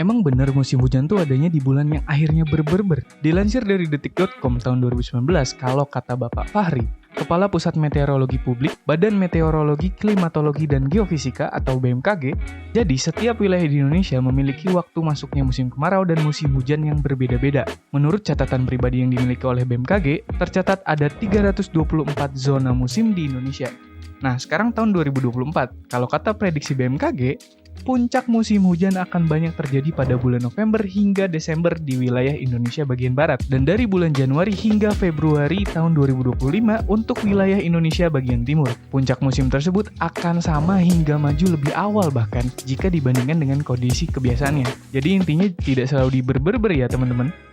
Emang bener musim hujan tuh adanya di bulan yang akhirnya berber. Dilansir dari detik.com tahun 2019, kalau kata Bapak Fahri, Kepala Pusat Meteorologi Publik, Badan Meteorologi, Klimatologi, dan Geofisika atau BMKG, jadi setiap wilayah di Indonesia memiliki waktu masuknya musim kemarau dan musim hujan yang berbeda-beda. Menurut catatan pribadi yang dimiliki oleh BMKG, tercatat ada 324 zona musim di Indonesia. Nah, sekarang tahun 2024, kalau kata prediksi BMKG, puncak musim hujan akan banyak terjadi pada bulan November hingga Desember di wilayah Indonesia bagian barat. Dan dari bulan Januari hingga Februari tahun 2025 untuk wilayah Indonesia bagian timur. Puncak musim tersebut akan sama hingga maju lebih awal bahkan jika dibandingkan dengan kondisi kebiasaannya. Jadi intinya tidak selalu diberber ya teman-teman.